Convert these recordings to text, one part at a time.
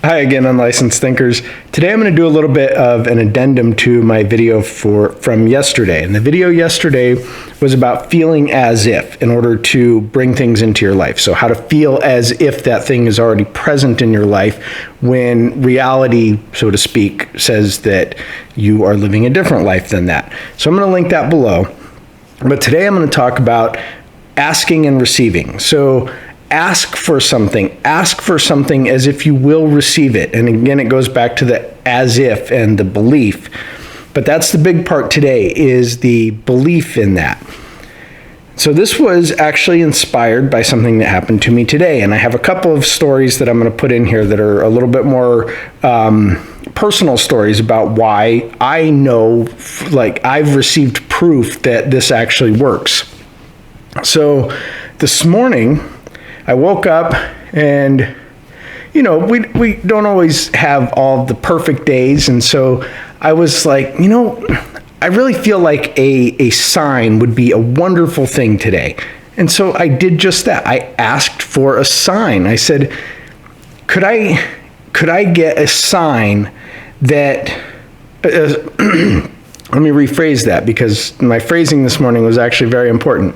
Hi again, unlicensed thinkers. Today I'm going to do a little bit of an addendum to my video from yesterday. And the video yesterday was about feeling as if in order to bring things into your life. So how to feel as if that thing is already present in your life when reality, so to speak, says that you are living a different life than that. So I'm going to link that below. But today I'm going to talk about asking and receiving. So ask for something as if you will receive it. And again, it goes back to the as if and the belief. But that's the big part today, is the belief in that. So this was actually inspired by something that happened to me today. And I have a couple of stories that I'm going to put in here that are a little bit more personal stories about why I know, like, I've received proof that this actually works. So this morning, I woke up and, you know, we don't always have all the perfect days. And so I was like, you know, I really feel like a sign would be a wonderful thing today. And so I did just that. I asked for a sign. I said, could I get a sign that, let me rephrase that because my phrasing this morning was actually very important.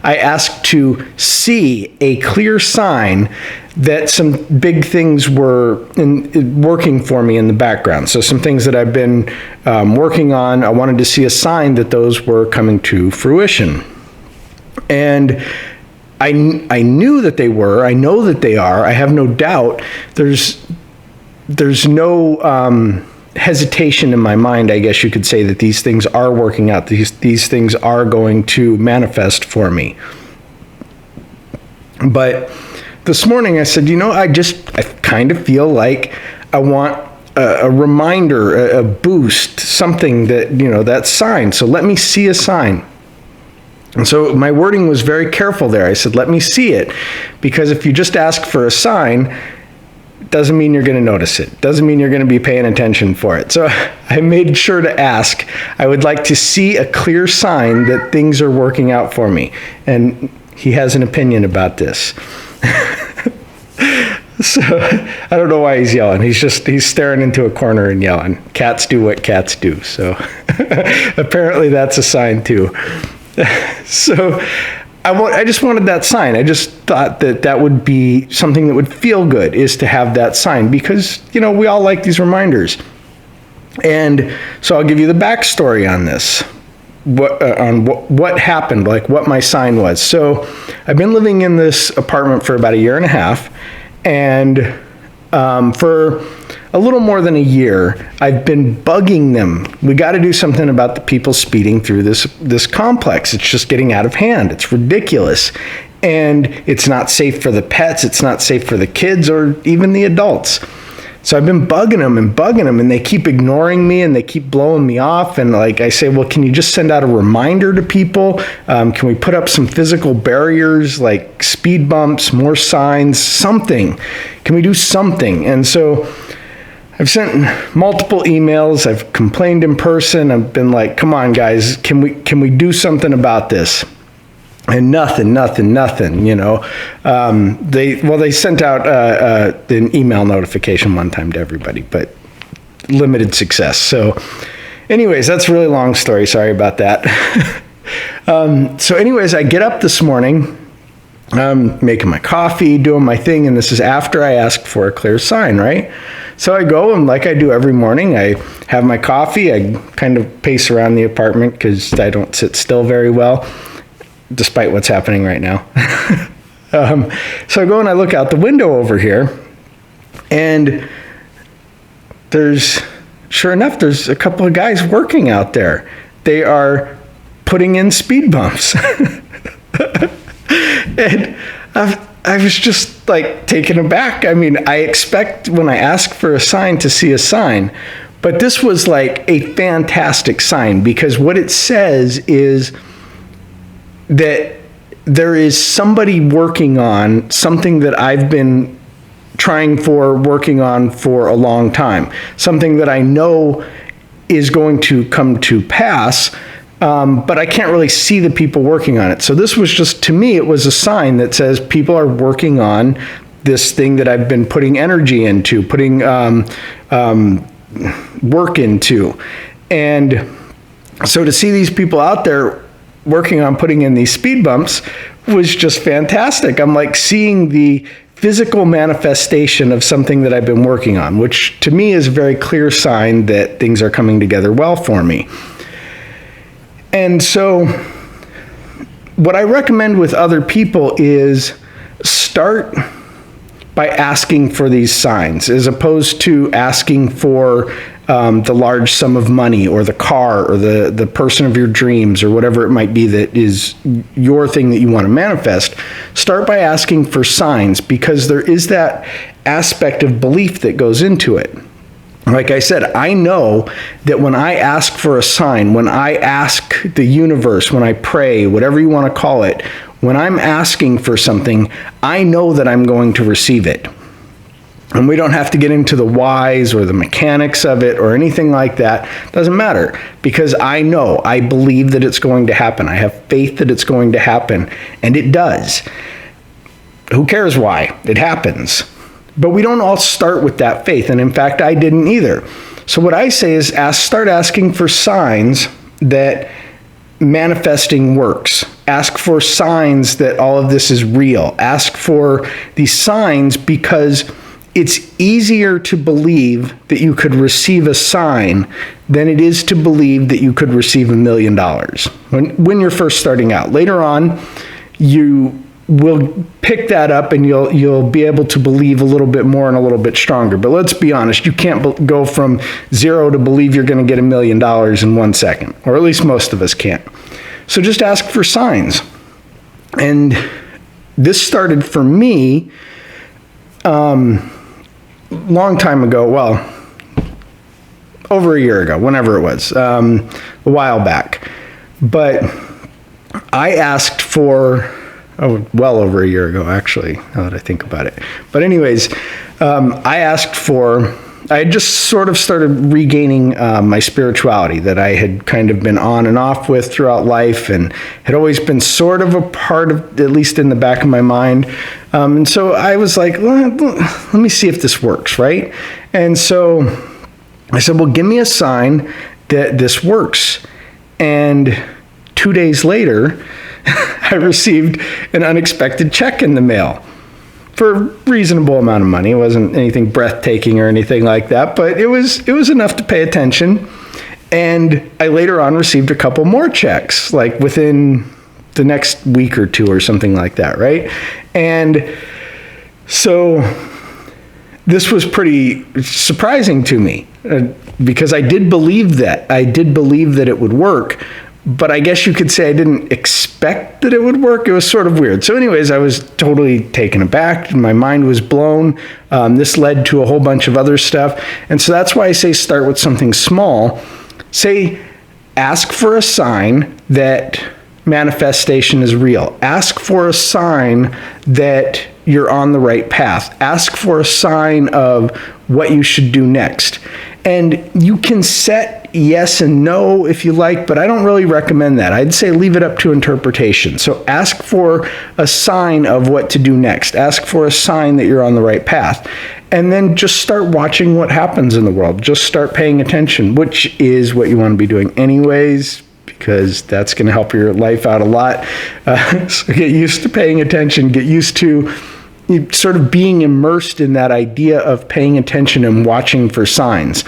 I asked to see a clear sign that some big things were working for me in the background. So some things that I've been working on, I wanted to see a sign that those were coming to fruition. And I knew that they were. I know that they are. I have no doubt. There's no hesitation in my mind, I guess you could say, that these things are working out. These things are going to manifest for me. But this morning I said, you know, I kind of feel like I want a reminder, a boost, something that, you know, that sign. So let me see a sign. And so my wording was very careful there. I said, let me see it. Because if you just ask for a sign, doesn't mean you're going to notice it. Doesn't mean you're going to be paying attention for it. So I made sure to ask. I would like to see a clear sign that things are working out for me. And he has an opinion about this. So I don't know why he's yelling. He's staring into a corner and yelling. Cats do what cats do. So apparently that's a sign too. So I just wanted that sign. I just thought that would be something that would feel good, is to have that sign, because, you know, we all like these reminders. And so I'll give you the backstory on this, what happened, like what my sign was. So I've been living in this apartment for about 1.5 years, and for a little more than a year, I've been bugging them. We got to do something about the people speeding through this complex. It's just getting out of hand. It's ridiculous. And it's not safe for the pets. It's not safe for the kids or even the adults. So I've been bugging them, and they keep ignoring me, and they keep blowing me off. And like I say, well, can you just send out a reminder to people? Can we put up some physical barriers, like speed bumps, more signs, something? Can we do something? And so I've sent multiple emails. I've complained in person. I've been like, come on, guys, can we do something about this? And nothing, you know. They sent out an email notification one time to everybody, but limited success. So anyways, that's a really long story. Sorry about that. So anyways, I get up this morning, making my coffee, doing my thing, and this is after I asked for a clear sign, right? So I go, and like I do every morning, I have my coffee. I kind of pace around the apartment because I don't sit still very well, despite what's happening right now. So I go and I look out the window over here, and sure enough, there's a couple of guys working out there. They are putting in speed bumps. And I was just like taken aback. I mean, I expect when I ask for a sign to see a sign, but this was like a fantastic sign, because what it says is that there is somebody working on something that I've been working on for a long time, something that I know is going to come to pass, but I can't really see the people working on it. So this was just, to me, it was a sign that says people are working on this thing that I've been putting energy into, putting work into. And so to see these people out there working on putting in these speed bumps was just fantastic. I'm like seeing the physical manifestation of something that I've been working on, which to me is a very clear sign that things are coming together well for me. And so what I recommend with other people is start by asking for these signs, as opposed to asking for the large sum of money or the car or the person of your dreams or whatever it might be that is your thing that you want to manifest. Start by asking for signs, because there is that aspect of belief that goes into it. Like I said, I know that when I ask for a sign, when I ask the universe, when I pray, whatever you want to call it, when I'm asking for something, I know that I'm going to receive it. And we don't have to get into the whys or the mechanics of it or anything like that. Doesn't matter, because I know, I believe that it's going to happen. I have faith that it's going to happen, and it does. Who cares why? It happens. But we don't all start with that faith, and in fact, I didn't either. So what I say is start asking for signs that manifesting works. Ask for signs that all of this is real. Ask for these signs, because it's easier to believe that you could receive a sign than it is to believe that you could receive $1 million when you're first starting out. Later on, you will pick that up and you'll be able to believe a little bit more and a little bit stronger. But let's be honest, you can't go from zero to believe you're going to get $1 million in 1 second, or at least most of us can't. So just ask for signs. And this started for me long time ago, well, over a year ago, whenever it was, a while back. But I asked for, well over a year ago, actually, now that I think about it. But anyways, I had just sort of started regaining my spirituality that I had kind of been on and off with throughout life, and had always been sort of a part of, at least in the back of my mind. And so I was like, let me see if this works, right? And so I said, well, give me a sign that this works. And 2 days later, I received an unexpected check in the mail for a reasonable amount of money. It wasn't anything breathtaking or anything like that, but it was enough to pay attention. And I later on received a couple more checks, like within the next week or two or something like that, right? And so this was pretty surprising to me, because I did believe that. I did believe that it would work, but I guess you could say I didn't expect that it would work. It was sort of weird. So anyways, I was totally taken aback. My mind was blown. This led to a whole bunch of other stuff. And so that's why I say start with something small. Say, ask for a sign that manifestation is real. Ask for a sign that you're on the right path. Ask for a sign of what you should do next. And you can set yes and no if you like, but I don't really recommend that. I'd say leave it up to interpretation. So ask for a sign of what to do next. Ask for a sign that you're on the right path. And then just start watching what happens in the world. Just start paying attention, which is what you want to be doing anyways, because that's going to help your life out a lot. So get used to paying attention. Get used to sort of being immersed in that idea of paying attention and watching for signs.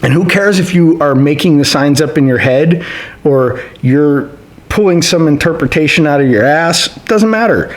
And who cares if you are making the signs up in your head or you're pulling some interpretation out of your ass? It doesn't matter.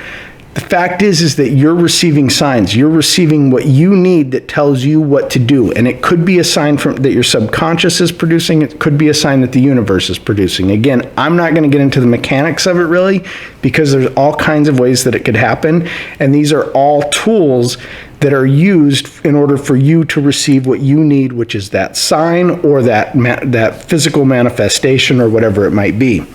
The fact is that you're receiving signs. You're receiving what you need that tells you what to do. And it could be a sign that your subconscious is producing. It could be a sign that the universe is producing. Again, I'm not going to get into the mechanics of it really, because there's all kinds of ways that it could happen. And these are all tools that are used in order for you to receive what you need, which is that sign or that physical manifestation or whatever it might be.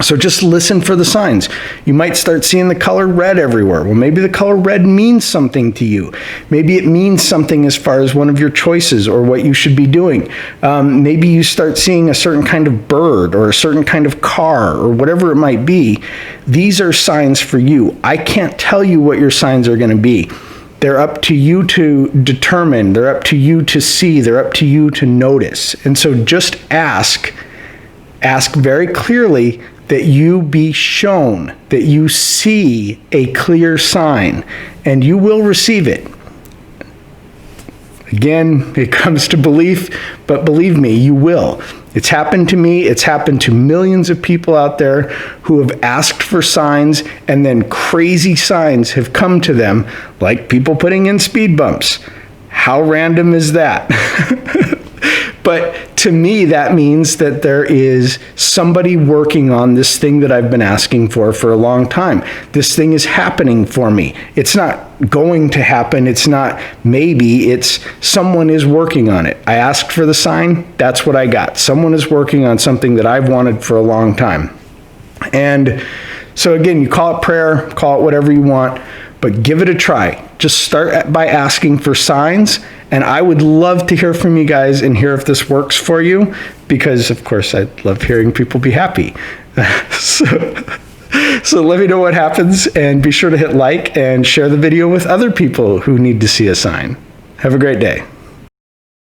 So just listen for the signs. You might start seeing the color red everywhere. Well, maybe the color red means something to you. Maybe it means something as far as one of your choices or what you should be doing. Maybe you start seeing a certain kind of bird or a certain kind of car or whatever it might be. These are signs for you. I can't tell you what your signs are going to be. They're up to you to determine. They're up to you to see. They're up to you to notice. And so just ask very clearly that you be shown, that you see a clear sign, and you will receive it. Again, it comes to belief, but believe me, you will. It's happened to me. It's happened to millions of people out there who have asked for signs, and then crazy signs have come to them, like people putting in speed bumps. How random is that? But to me, that means that there is somebody working on this thing that I've been asking for a long time. This thing is happening for me. It's not going to happen. It's not maybe. It's someone is working on it. I asked for the sign. That's what I got. Someone is working on something that I've wanted for a long time. And so again, you call it prayer, call it whatever you want, but give it a try. Just start by asking for signs. And I would love to hear from you guys and hear if this works for you, because of course I love hearing people be happy. So let me know what happens, and be sure to hit like and share the video with other people who need to see a sign. Have a great day.